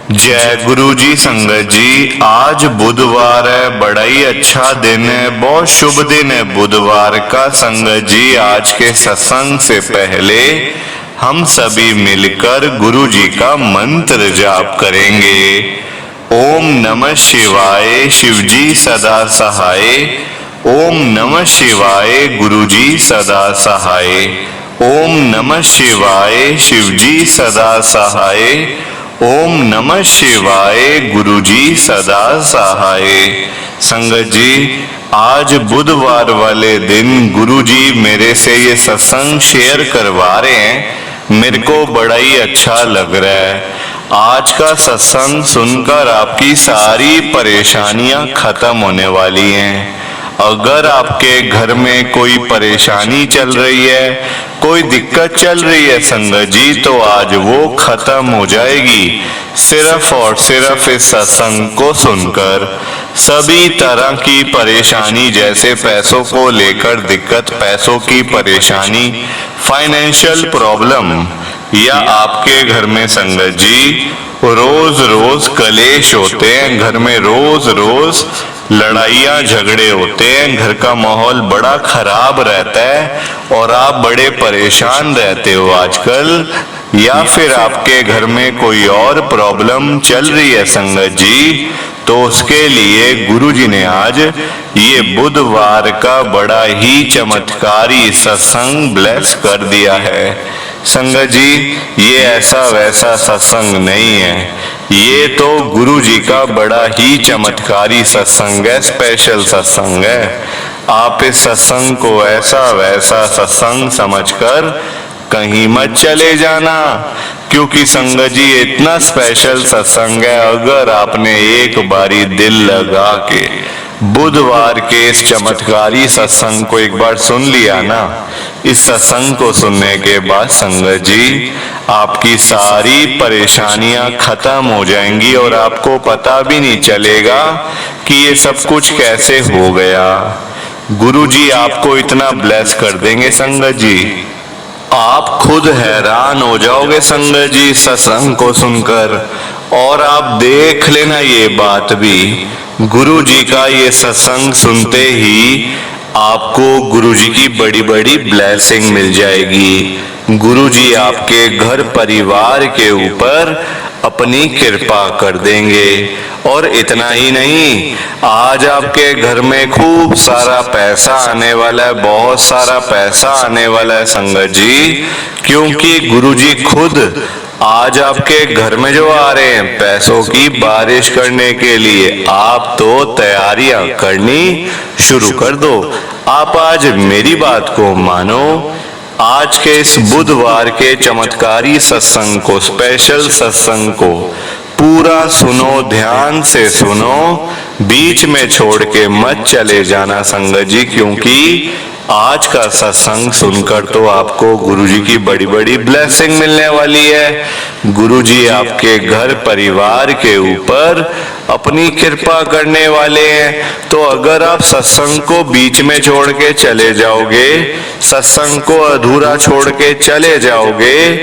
जय गुरु जी। संगत जी, आज बुधवार है, बड़ा ही अच्छा दिन है, बहुत शुभ दिन है बुधवार का। संगत जी, आज के सत्संग से पहले हम सभी मिलकर गुरु जी का मंत्र जाप करेंगे। ओम नमः शिवाय, शिव जी सदा सहाय। ओम नमः शिवाय, गुरु जी सदा सहाय। ओम नमः शिवाय, शिव जी सदा सहाय। ओम नमः शिवाय, गुरु जी सदा सहाय। संगत जी, आज बुधवार वाले दिन गुरु जी मेरे से ये सत्संग शेयर करवा रहे हैं, मेरे को बड़ा ही अच्छा लग रहा है। आज का सत्संग सुनकर आपकी सारी परेशानियां खत्म होने वाली हैं। अगर आपके घर में कोई परेशानी चल रही है, कोई दिक्कत चल रही है संगत जी, तो आज वो खत्म हो जाएगी सिर्फ और सिर्फ इस सत्संग को सुनकर। सभी तरह की परेशानी, जैसे पैसों को लेकर दिक्कत, पैसों की परेशानी, फाइनेंशियल प्रॉब्लम, या आपके घर में संगत जी रोज रोज कलेश होते हैं, घर में रोज रोज लड़ाइयाँ झगड़े होते हैं, घर का माहौल बड़ा खराब रहता है और आप बड़े परेशान रहते हो आजकल, या फिर आपके घर में कोई और प्रॉब्लम चल रही है संगत जी, तो उसके लिए गुरु जी ने आज ये बुधवार का बड़ा ही चमत्कारी सत्संग ब्लेस कर दिया है। संगत जी, ये ऐसा वैसा सत्संग नहीं है, ये तो गुरु जी का बड़ा ही चमत्कारी सत्संग है, स्पेशल सत्संग है। आप इस सत्संग को ऐसा वैसा सत्संग समझकर कहीं मत चले जाना, क्योंकि संगत जी इतना स्पेशल सत्संग है। अगर आपने एक बारी दिल लगा के बुधवार के इस चमत्कारी सत्संग को एक बार सुन लिया ना, इस सत्संग को सुनने के बाद संगत जी आपकी सारी परेशानियां खत्म हो जाएंगी और आपको पता भी नहीं चलेगा कि ये सब कुछ कैसे हो गया। गुरु जी आपको इतना ब्लेस कर देंगे संगत जी, आप खुद हैरान हो जाओगे संगत जी सत्संग को सुनकर। और आप देख लेना ये बात भी, गुरु जी का ये सत्संग सुनते ही आपको गुरु जी की बड़ी बड़ी ब्लेसिंग मिल जाएगी। गुरु जी आपके घर परिवार के ऊपर अपनी कृपा कर देंगे। और इतना ही नहीं, आज आपके घर में खूब सारा पैसा आने वाला है, बहुत सारा पैसा आने वाला है संगत जी, क्योंकि गुरु जी खुद आज आपके घर में जो आ रहे हैं पैसों की बारिश करने के लिए। आप तो तैयारियां करनी शुरू कर दो। आप आज मेरी बात को मानो, आज के इस बुधवार के चमत्कारी सत्संग को, स्पेशल सत्संग को पूरा सुनो, ध्यान से सुनो, बीच में छोड़ के मत चले जाना संगत जी, क्योंकि आज का सत्संग सुनकर तो आपको गुरु जी की बड़ी बड़ी ब्लेसिंग मिलने वाली है। गुरु जी आपके घर परिवार के ऊपर अपनी कृपा करने वाले हैं। तो अगर आप सत्संग को बीच में छोड़ के चले जाओगे, सत्संग को अधूरा छोड़ के चले जाओगे,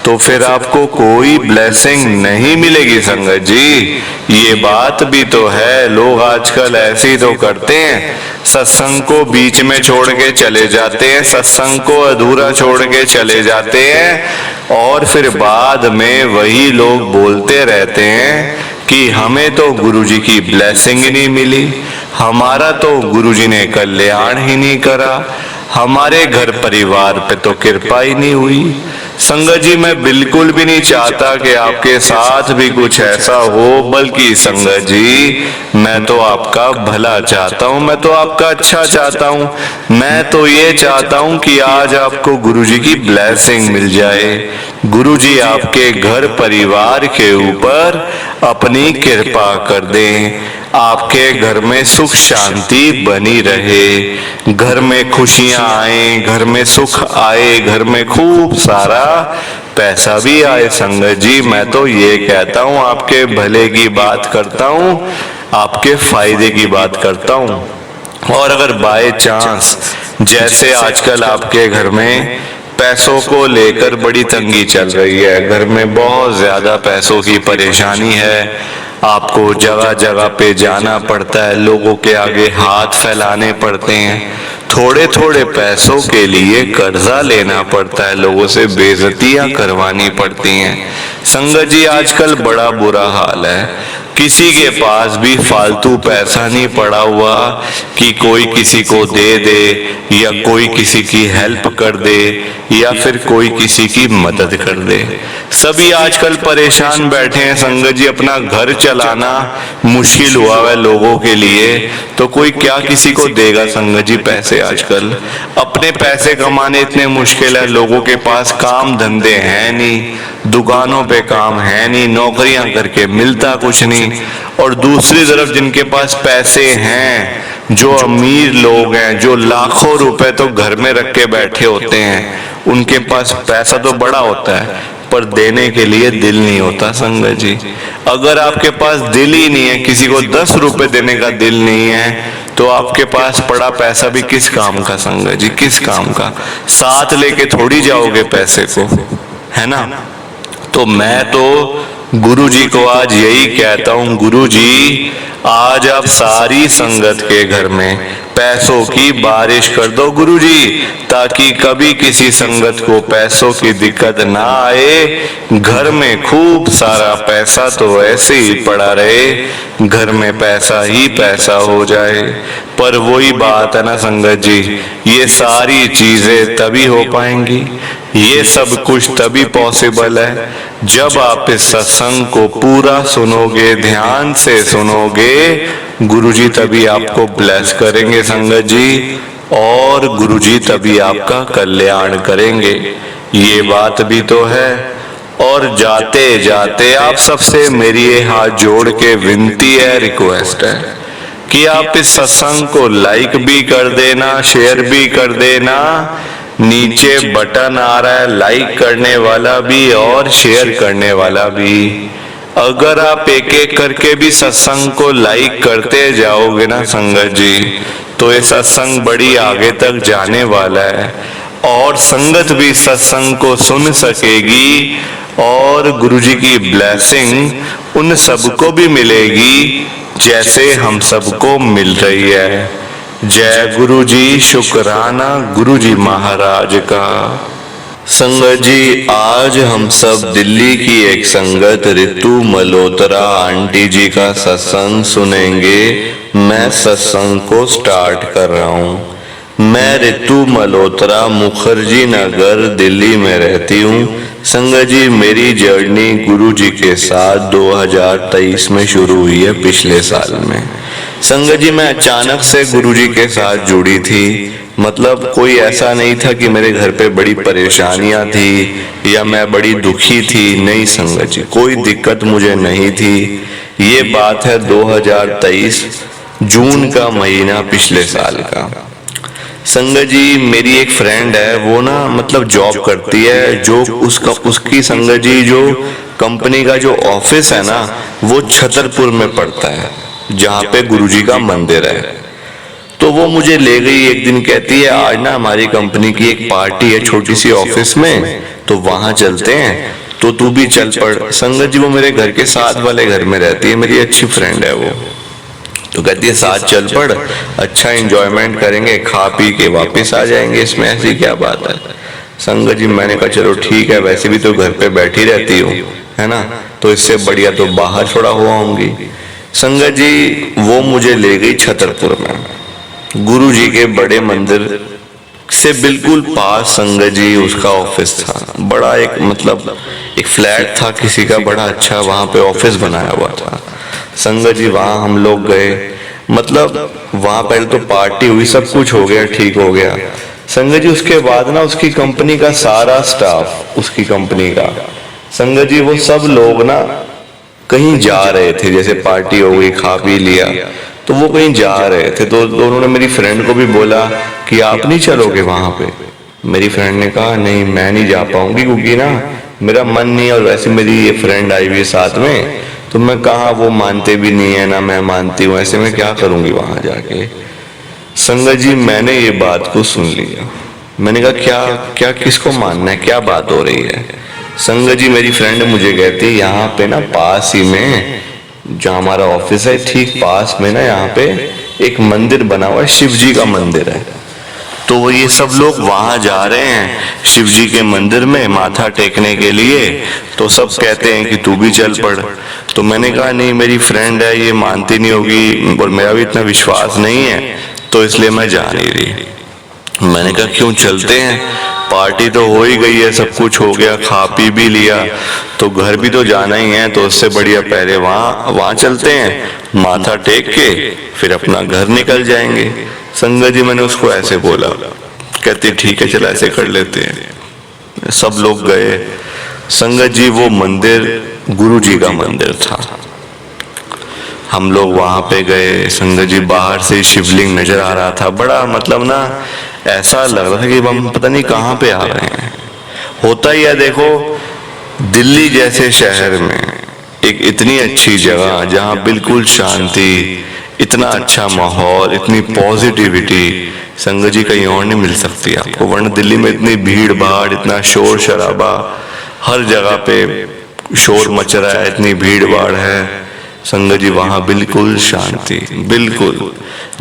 तो फिर आपको कोई ब्लेसिंग नहीं मिलेगी संगत जी। ये बात भी तो है, लोग आजकल ऐसे ही तो करते हैं, सत्संग को बीच में छोड़ के चले जाते हैं, सत्संग को अधूरा छोड़ के चले जाते हैं, और फिर बाद में वही लोग बोलते रहते हैं कि हमें तो गुरुजी की ब्लेसिंग ही नहीं मिली, हमारा तो गुरुजी ने कल्याण ही नहीं करा, हमारे घर परिवार पे तो कृपा ही नहीं हुई। संगत जी, मैं बिल्कुल भी नहीं चाहता कि आपके साथ भी कुछ ऐसा हो, बल्कि संगत जी मैं तो आपका भला चाहता हूँ, मैं तो आपका अच्छा चाहता हूँ। मैं तो ये चाहता हूँ कि आज आपको गुरुजी की ब्लेसिंग मिल जाए, गुरुजी आपके घर परिवार के ऊपर अपनी कृपा कर दें, आपके घर में सुख शांति बनी रहे, घर में खुशियां आए, घर में सुख आए, घर में खूब सारा पैसा भी आए। संगत जी, मैं तो ये कहता हूँ, आपके भले की बात करता हूँ, आपके फायदे की बात करता हूँ। और अगर बाय चांस जैसे आजकल आपके घर में पैसों को लेकर बड़ी तंगी चल रही है, घर में बहुत ज्यादा पैसों की परेशानी है। आपको जगह जगह पे जाना पड़ता है, लोगों के आगे हाथ फैलाने पड़ते हैं, थोड़े थोड़े पैसों के लिए कर्जा लेना पड़ता है, लोगों से बेइज्जतियां करवानी पड़ती हैं। संगत जी आजकल बड़ा बुरा हाल है, किसी के पास भी फालतू पैसा नहीं पड़ा हुआ कि कोई किसी को दे दे या कोई किसी की हेल्प कर दे या फिर कोई किसी की मदद कर दे। सभी आजकल परेशान बैठे हैं संगत जी, अपना घर चलाना मुश्किल हुआ है लोगों के लिए, तो कोई क्या किसी को देगा संगत जी पैसे। आजकल अपने पैसे कमाने इतने मुश्किल है, लोगों के पास काम धंधे हैं नहीं, दुकानों पे काम है नहीं, नौकरियां करके मिलता कुछ नहीं। और दूसरी तरफ जिनके पास पैसे हैं, जो अमीर लोग हैं, जो लाखों रुपए तो घर में रख के बैठे होते हैं, उनके पास पैसा तो बड़ा होता है पर देने के लिए दिल नहीं होता संगत जी। अगर आपके पास दिल ही नहीं है, किसी को 10 रुपए देने का दिल नहीं है, तो आपके पास पड़ा पैसा भी किस काम का संगत जी, किस काम का। साथ लेके थोड़ी जाओगे पैसे को, है ना। तो मैं तो गुरु जी को आज यही कहता हूं, गुरु जी आज आप सारी संगत के घर में पैसों की बारिश कर दो गुरु जी, ताकि कभी किसी संगत को पैसों की दिक्कत ना आए। घर में खूब सारा पैसा तो ऐसे ही पड़ा रहे, घर में पैसा ही पैसा हो जाए। पर वही बात है ना संगत जी, ये सारी चीजें तभी हो पाएंगी, ये सब कुछ तभी पॉसिबल है जब आप इस सत्संग को पूरा सुनोगे, ध्यान से सुनोगे। गुरुजी तभी आपको ब्लेस करेंगे संगत जी, और गुरुजी तभी आपका कल्याण करेंगे, ये बात भी तो है। और जाते जाते आप सबसे मेरी ये हाथ जोड़ के विनती है, रिक्वेस्ट है कि आप इस सत्संग को लाइक भी कर देना, शेयर भी कर देना। नीचे बटन आ रहा है लाइक करने वाला भी और शेयर करने वाला भी। अगर आप एक एक करके भी सत्संग को लाइक करते जाओगे ना संगत जी, तो ये सत्संग बड़ी आगे तक जाने वाला है और संगत भी सत्संग को सुन सकेगी और गुरुजी की ब्लेसिंग उन सबको भी मिलेगी जैसे हम सबको मिल रही है। जय गुरु जी, शुक्राना गुरु जी महाराज का। संगत जी आज हम सब दिल्ली की एक संगत रितु मल्होत्रा आंटी जी का सत्संग सुनेंगे। मैं सत्संग को स्टार्ट कर रहा हूँ। मैं रितु मल्होत्रा मुखर्जी नगर दिल्ली में रहती हूँ। संगत जी मेरी जर्नी गुरु जी के साथ 2023 में शुरू हुई है, पिछले साल में। संगत जी मैं अचानक से गुरु जी के साथ जुड़ी थी, मतलब कोई ऐसा नहीं था कि मेरे घर पे बड़ी परेशानियां थी या मैं बड़ी दुखी थी, नहीं संगत जी कोई दिक्कत मुझे नहीं थी। ये बात है 2023 जून का महीना, पिछले साल का। संगत जी मेरी एक फ्रेंड है, वो ना मतलब जॉब करती है, जो उसकी संगत जी जो कंपनी का जो ऑफिस है ना वो छतरपुर में पड़ता है, जहाँ पे गुरुजी का मंदिर है। तो वो मुझे ले गई एक दिन, कहती है आज ना हमारी कंपनी की एक पार्टी है छोटी सी ऑफिस में, तो वहां चलते हैं, तो तू भी चल पड़। संगत जी वो मेरे घर के साथ वाले घर में रहती है, मेरी अच्छी फ्रेंड है वो। तो कहती है साथ चल पड़, अच्छा एंजॉयमेंट करेंगे, खा पी के वापस आ जाएंगे, इसमें ऐसी क्या बात है। संगत जी मैंने कहा चलो ठीक है, वैसे भी तो घर पे बैठी रहती हूँ, है ना, तो इससे बढ़िया तो बाहर थोड़ा हुआ होंगी। संगत जी वो मुझे ले गई छतरपुर में, गुरु जी के बड़े मंदिर से बिल्कुल पास संगत जी उसका ऑफिस था। बड़ा एक मतलब एक फ्लैट था किसी का, बड़ा अच्छा वहां पे ऑफिस बनाया हुआ था। संगत जी वहां हम लोग गए, मतलब वहां पहले तो पार्टी हुई, सब कुछ हो गया, ठीक हो गया। संगत जी उसके बाद ना उसकी कंपनी का सारा स्टाफ, उसकी कंपनी का संगत जी वो सब लोग ना कहीं जा रहे थे, जैसे पार्टी हो गई, खा पी लिया, तो वो कहीं जा रहे थे। तो उन्होंने मेरी फ्रेंड को भी बोला कि आप नहीं चलोगे वहां पे। मेरी फ्रेंड ने कहा नहीं मैं नहीं जा पाऊंगी, क्योंकि ना मेरा मन नहीं है, और वैसे मेरी ये फ्रेंड आई हुई है साथ में, तो मैं कहा वो मानते भी नहीं है ना मैं मानती हूँ, ऐसे में क्या करूंगी वहां जाके। संगत जी मैंने ये बात को सुन लिया, मैंने कहा क्या क्या किसको मानना है, क्या बात हो रही है? संगत जी मेरी फ्रेंड मुझे कहती यहाँ पे ना पास ही में जहाँ हमारा ऑफिस है ठीक पास में ना यहाँ पे एक मंदिर बना हुआ है, शिव जी का मंदिर है। तो वो ये सब लोग वहां जा रहे हैं शिव जी के मंदिर में माथा टेकने के लिए, तो सब कहते हैं कि तू भी चल पड़। तो मैंने कहा नहीं, मेरी फ्रेंड है, ये मानती नहीं होगी और मेरा भी इतना विश्वास नहीं है, तो इसलिए मैं जा नहीं रही। मैंने कहा क्यों, चलते हैं, पार्टी तो हो ही गई है, सब कुछ हो गया, खा पी भी लिया, तो घर भी तो जाना ही है, तो उससे बढ़िया पहले वहां चलते हैं, माथा टेक के फिर अपना घर निकल जाएंगे। संगत जी मैंने उसको ऐसे बोला, कहती ठीक है चल ऐसे कर लेते हैं। सब लोग गए। संगत जी वो मंदिर गुरु जी का मंदिर था। हम लोग वहां पे गए। संगत जी बाहर से शिवलिंग नजर आ रहा था, बड़ा मतलब ना ऐसा लग रहा था कि हम पता नहीं कहाँ पे आ रहे हैं। होता ही है, देखो दिल्ली जैसे शहर में एक इतनी अच्छी जगह जहाँ बिल्कुल शांति, इतना अच्छा माहौल, इतनी पॉजिटिविटी संगत जी कहीं और नहीं मिल सकती आपको। वरना दिल्ली में इतनी भीड़ भाड़, इतना शोर शराबा, हर जगह पे शोर मच रहा है, इतनी भीड़ भाड़ है। संगत जी वहां बिल्कुल शांति, बिल्कुल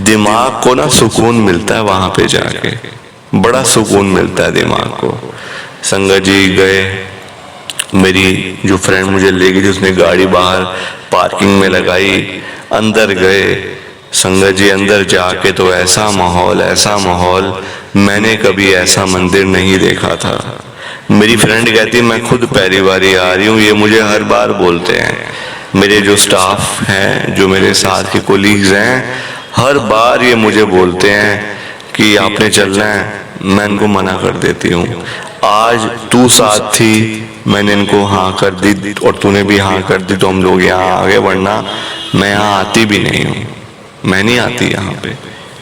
दिमाग को ना सुकून मिलता है वहां पे जाके, बड़ा सुकून मिलता है दिमाग को। संगत जी गए, मेरी जो फ्रेंड मुझे ले गई थी उसने गाड़ी बाहर पार्किंग में लगाई, अंदर गए। संगत जी अंदर जाके तो ऐसा माहौल मैंने कभी ऐसा मंदिर नहीं देखा था। मेरी फ्रेंड कहती मैं खुद पहली बार आ रही हूँ, ये मुझे हर बार बोलते हैं। मेरे जो स्टाफ हैं, जो मेरे साथ के कोलीग्स हैं, हर बार ये मुझे बोलते हैं कि आपने चलना है, मैं इनको मना कर देती हूँ। आज तू साथ थी, मैंने इनको हाँ कर दी और तूने भी हाँ कर दी तो हम लोग यहाँ आ गए, वरना मैं यहाँ आती भी नहीं हूँ, मैं नहीं आती यहाँ पे।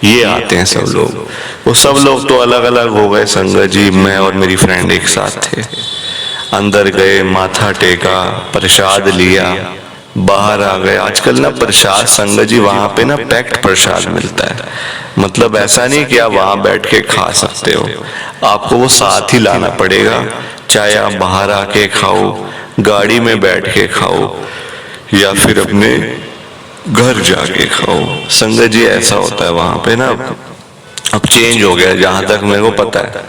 ये आते हैं सब लोग। वो सब लोग तो अलग अलग हो गए। संगत जी मैं और मेरी फ्रेंड एक साथ थे। अंदर गए, माथा टेका, प्रसाद लिया, बाहर आ गए। आजकल ना प्रसाद संगत जी वहां पे ना पैक्ड प्रसाद मिलता है, मतलब ऐसा नहीं कि आप वहां बैठ के खा सकते हो, आपको वो साथ ही लाना पड़ेगा। चाहे आप बाहर आके खाओ, गाड़ी में बैठ के खाओ, या फिर अपने घर जाके खाओ। संगत जी ऐसा होता है वहां पे ना। अब चेंज हो गया जहां तक मेरे को पता है।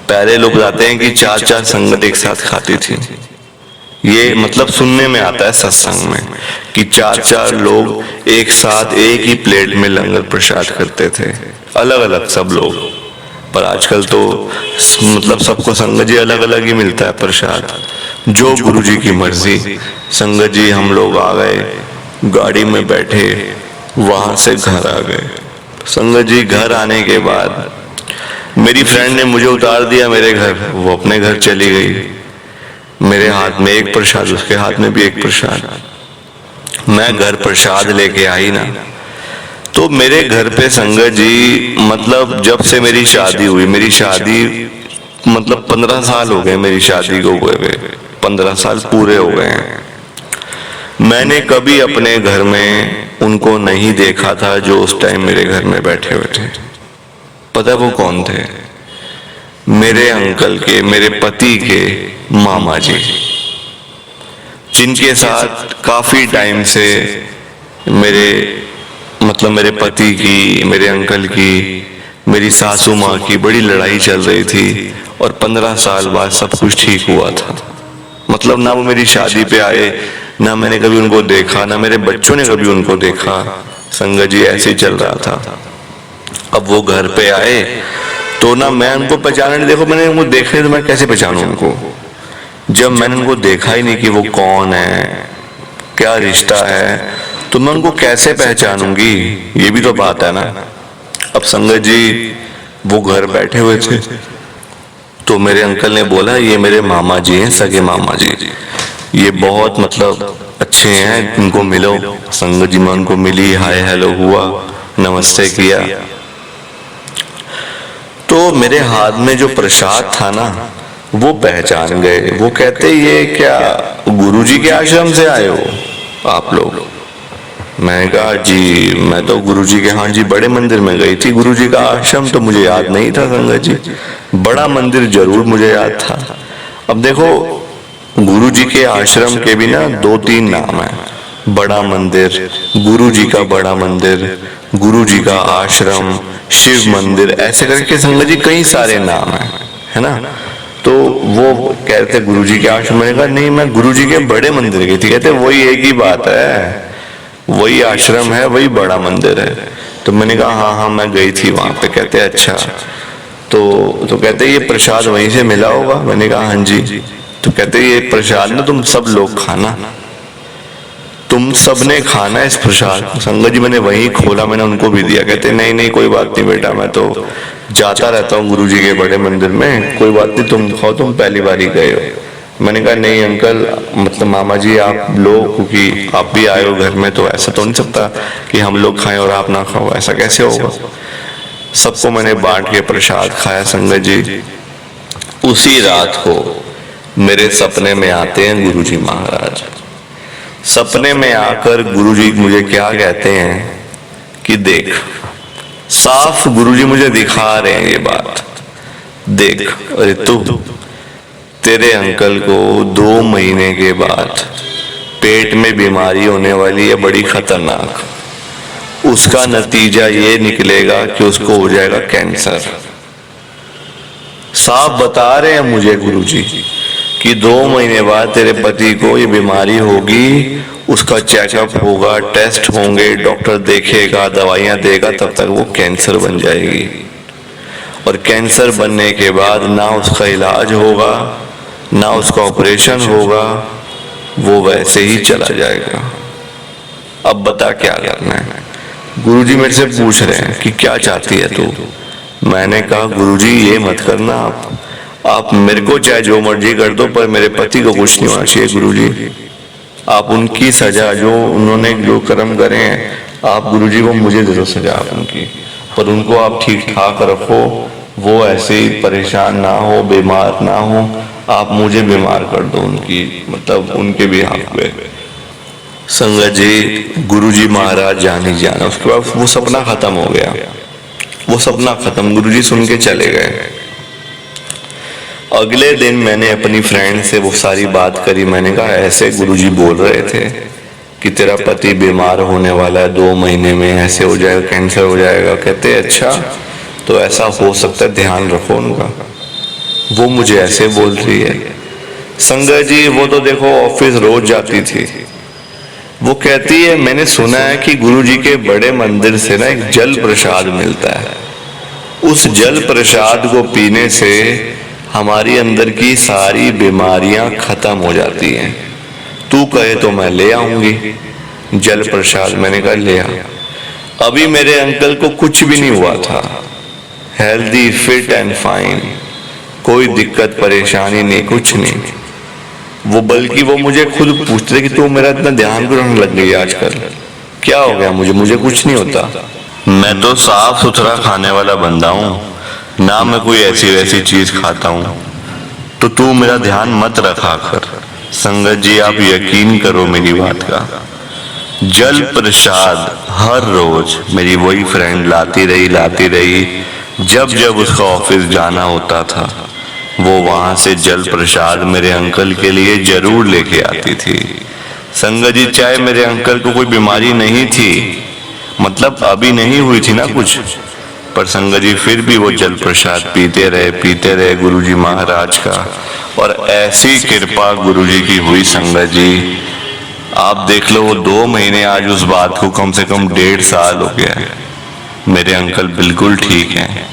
पहले लोग बताते हैं कि 4-4 संगत एक साथ खाती थी। ये मतलब सुनने में आता है सत्संग में कि 4-4 लोग एक साथ एक ही प्लेट में लंगर प्रसाद करते थे, अलग अलग सब लोग। पर आजकल तो मतलब सबको संगत जी अलग अलग ही मिलता है प्रसाद, जो गुरु जी की मर्जी। संगत जी हम लोग आ गए, गाड़ी में बैठे, वहां से घर आ गए। संगत जी घर आने के बाद मेरी फ्रेंड ने मुझे उतार दिया मेरे घर, वो अपने घर चली गई। मेरे हाथ में एक प्रसाद, उसके हाथ में भी एक प्रसाद। मैं घर प्रसाद लेके आई ना, तो मेरे घर पे संगत जी मतलब जब से मेरी शादी हुई, मेरी शादी मतलब 15 साल हो गए मेरी शादी को हुए, 15 साल पूरे हो गए हैं। मैंने कभी अपने घर में उनको नहीं देखा था जो उस टाइम मेरे घर में बैठे हुए थे। पता है वो कौन थे? मेरे अंकल के, मेरे पति के मामा जी, जिनके साथ काफी टाइम से मेरे मतलब मेरे पति की, मेरे अंकल की, मेरी सासू माँ की बड़ी लड़ाई चल रही थी, और 15 साल बाद सब कुछ ठीक हुआ था। मतलब ना वो मेरी शादी पे आए, ना मैंने कभी उनको देखा, ना मेरे बच्चों ने कभी उनको देखा। संगत जी ऐसे ही चल रहा था। अब वो घर पे आए तो ना मैं उनको पहचाना नहीं। देखो मैंने उनको देखा तो मैं कैसे पहचानूं उनको, जब मैंने उनको देखा ही नहीं कि वो कौन है, क्या रिश्ता है, तो मैं उनको कैसे पहचानूंगी? ये भी तो बात है ना। अब संगत जी वो घर बैठे हुए थे, तो मेरे अंकल ने बोला ये मेरे मामा जी हैं, सगे मामा जी, ये बहुत मतलब अच्छे हैं, इनको मिलो। संगत जी मैं उनको मिली, हाय हेलो हुआ, नमस्ते किया। तो मेरे हाथ में जो प्रसाद था ना, वो पहचान गए। वो कहते ये क्या गुरुजी के आश्रम से आए हो आप लोग? मैंने कहा जी मैं तो गुरुजी के, हाँ जी बड़े मंदिर में गई थी, गुरुजी का आश्रम तो मुझे याद नहीं था संगत जी, बड़ा मंदिर जरूर मुझे याद था। अब देखो गुरुजी के आश्रम के भी ना 2-3 नाम है, बड़ा मंदिर, गुरुजी का बड़ा मंदिर, गुरुजी का आश्रम, शिव मंदिर, ऐसे करके संगत जी कई सारे नाम है ना। तो वो कहते गुरुजी के आश्रम, मैंने कहा नहीं मैं गुरुजी के बड़े मंदिर गई थी। कहते वही एक ही बात है, वही आश्रम है, वही बड़ा मंदिर है। तो मैंने कहा हाँ हाँ मैं गई थी वहां पे। कहते अच्छा तो कहते ये प्रसाद वहीं से मिला होगा। मैंने कहा हाँ जी। तो कहते ये प्रसाद ना तुम सब लोग खाना, तुम सबने खाना इस प्रसाद। संगत जी मैंने वहीं खोला, मैंने उनको भी दिया। कहते नहीं नहीं कोई बात नहीं बेटा, मैं तो जाता रहता हूँ गुरुजी के बड़े मंदिर में, कोई बात नहीं तुम खाओ, तुम पहली बार ही गए हो। मैंने कहा नहीं अंकल, मतलब मामा जी आप लोग, क्योंकि आप भी आए हो घर में, तो ऐसा तो नहीं सकता कि हम लोग खाएं और आप ना खाओ, ऐसा कैसे होगा। सबको मैंने बांट के प्रसाद खाया संगत जी। उसी रात को मेरे सपने में आते हैं गुरुजी महाराज। सपने में आकर गुरुजी मुझे क्या कहते हैं कि देख, साफ गुरुजी मुझे दिखा रहे हैं ये बात, देख अरे तू, तेरे अंकल को 2 महीने के बाद पेट में बीमारी होने वाली है बड़ी खतरनाक। उसका नतीजा ये निकलेगा कि उसको हो जाएगा कैंसर। साफ बता रहे हैं मुझे गुरुजी कि 2 महीने बाद तेरे पति को ये बीमारी होगी, उसका चेकअप होगा, टेस्ट होंगे, डॉक्टर देखेगा, दवाइयां देगा, तब तक वो कैंसर बन जाएगी। और कैंसर बनने के बाद ना उसका इलाज होगा, ना उसका ऑपरेशन होगा, वो वैसे ही चला जाएगा। अब बता क्या करना है। गुरुजी मेरे से पूछ रहे हैं कि क्या चाहती है तू। मैंने कहा गुरुजी ये मत करना, आप मेरे को चाहे जो मर्जी कर दो, पर मेरे पति को कुछ नहीं होना चाहिए गुरुजी। आप उनकी सजा, जो उन्होंने जो कर्म करे हैं, आप गुरुजी वो मुझे दे दो सजा आप उनकी, पर उनको आप ठीक ठाक रखो, वो ऐसे ही परेशान ना हो, बीमार ना हो, आप मुझे बीमार कर दो उनकी, मतलब उनके भी हाथ पे। संगत जी गुरुजी महाराज जान ही जाना। उसके बाद वो सपना खत्म हो गया, वो सपना खत्म, गुरुजी सुन के चले गए। अगले दिन मैंने अपनी फ्रेंड से वो सारी बात करी। मैंने कहा ऐसे गुरुजी बोल रहे थे कि तेरा पति बीमार होने वाला है, 2 महीने में ऐसे हो जाएगा, कैंसर हो जाएगा। कहते अच्छा तो ऐसा हो सकता है, ध्यान रखो उनका। वो मुझे ऐसे बोल रही है। संगत जी वो तो देखो ऑफिस रोज जाती थी। वो कहती है मैंने सुना है कि गुरुजी के बड़े मंदिर से ना एक जल प्रसाद मिलता है, उस जल प्रसाद को पीने से हमारी अंदर की सारी बीमारियां खत्म हो जाती हैं। तू कहे तो मैं ले आऊंगी जल प्रसाद। मैंने कहा ले आ। अभी मेरे अंकल को कुछ भी नहीं हुआ था, हेल्दी फिट एंड फाइन, कोई दिक्कत परेशानी नहीं, कुछ नहीं। वो बल्कि वो मुझे खुद पूछते कि तू मेरा इतना ध्यान क्यों रखने लग गई आजकल, क्या हो गया मुझे कुछ नहीं होता, मैं तो साफ सुथरा खाने वाला बंदा हूँ ना, मैं कोई ऐसी वैसी चीज खाता हूँ, तो तू मेरा ध्यान मत रखा कर। संगत जी आप यकीन करो मेरी बात का, जल प्रसाद हर रोज मेरी वही फ्रेंड लाती रही। जब जब उसका ऑफिस जाना होता था वो वहां से जल प्रसाद मेरे अंकल के लिए जरूर लेके आती थी। संगत जी चाहे मेरे अंकल को कोई बीमारी नहीं थी, मतलब अभी नहीं हुई थी ना कुछ, पर संगत जी फिर भी वो जल प्रसाद पीते रहे गुरुजी महाराज का। और ऐसी कृपा गुरुजी की हुई संगत जी, आप देख लो वो 2 महीने, आज उस बात को कम से कम 1.5 साल हो गया है। मेरे अंकल बिल्कुल ठीक हैं,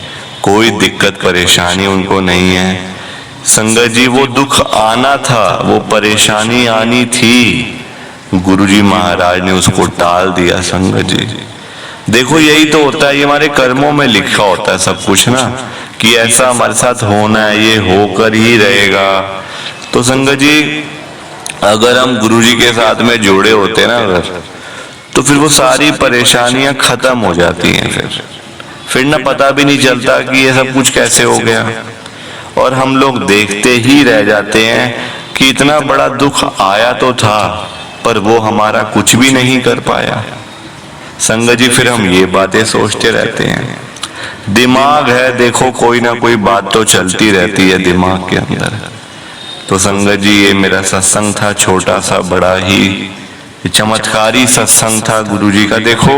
कोई दिक्कत परेशानी उनको नहीं है। संगत जी वो दुख आना था, वो परेशानी आनी थी, गुरुजी महाराज ने उसको टाल दिया। संगत जी देखो यही तो होता है, ये हमारे कर्मों में लिखा होता है सब कुछ ना, कि ऐसा हमारे साथ होना है, ये होकर ही रहेगा। तो संगत जी अगर हम गुरुजी के साथ में जुड़े होते ना अगर, तो फिर वो सारी परेशानियां खत्म हो जाती हैं। फिर ना पता भी नहीं चलता कि ये सब कुछ कैसे हो गया, और हम लोग देखते ही रह जाते हैं कि इतना बड़ा दुख आया तो था पर वो हमारा कुछ भी नहीं कर पाया। संगत जी फिर हम ये बातें सोचते रहते हैं। दिमाग है, देखो कोई ना कोई बात तो चलती रहती है दिमाग के अंदर। तो संगत जी ये मेरा सत्संग था, छोटा सा बड़ा ही चमत्कारी सत्संग था गुरुजी का। देखो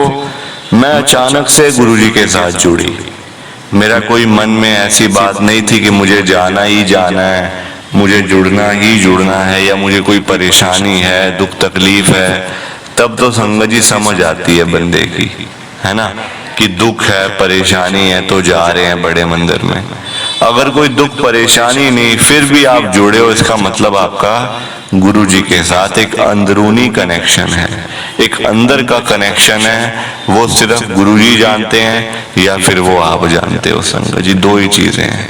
मैं अचानक से गुरुजी के साथ जुड़ी, मेरा कोई मन में ऐसी बात नहीं थी कि मुझे जाना ही जाना है, मुझे जुड़ना ही जुड़ना है, या मुझे कोई परेशानी है, दुख तकलीफ है। तब तो संगत जी समझ आती है बंदे की, है ना, कि दुख है परेशानी है तो जा रहे हैं बड़े मंदिर में। अगर कोई दुख परेशानी नहीं फिर भी आप जुड़े हो, इसका मतलब आपका गुरु जी के साथ एक अंदरूनी कनेक्शन है, एक अंदर का कनेक्शन है। वो सिर्फ गुरु जी जानते हैं या फिर वो आप जानते हो संगत जी, दो ही चीजें हैं।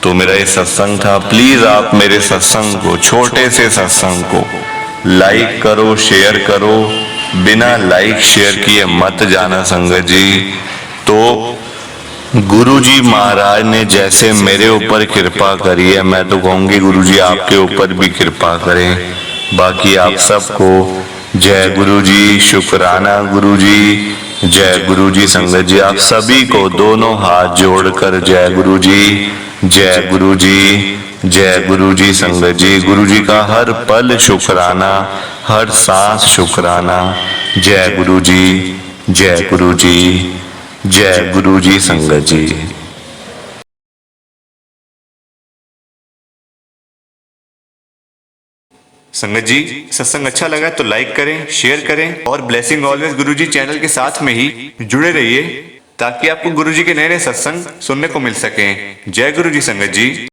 तो मेरा ये सत्संग था, प्लीज आप मेरे सत्संग को, छोटे से सत्संग को लाइक करो, शेयर करो। बिना लाइक शेयर किए मत जाना संगत जी। तो गुरुजी महाराज ने जैसे मेरे ऊपर कृपा करी है, मैं तो कहूंगी गुरुजी आपके ऊपर भी कृपा करें। बाकी आप सबको जय गुरुजी, शुक्राना गुरुजी, जय गुरुजी। संगत जी आप सभी को दोनों हाथ जोड़कर जय गुरुजी, जय गुरुजी, जय गुरुजी। संगत जी गुरुजी का हर पल शुक्राना, हर सांस शुक्राना। जय गुरुजी, जय गुरुजी, जय गुरुजी। संगत जी संगत जी सत्संग अच्छा लगा तो लाइक करें, शेयर करें और ब्लेसिंग ऑलवेज गुरुजी चैनल के साथ में ही जुड़े रहिए ताकि आपको गुरुजी के नए नए सत्संग सुनने को मिल सकें। जय गुरुजी संगत जी।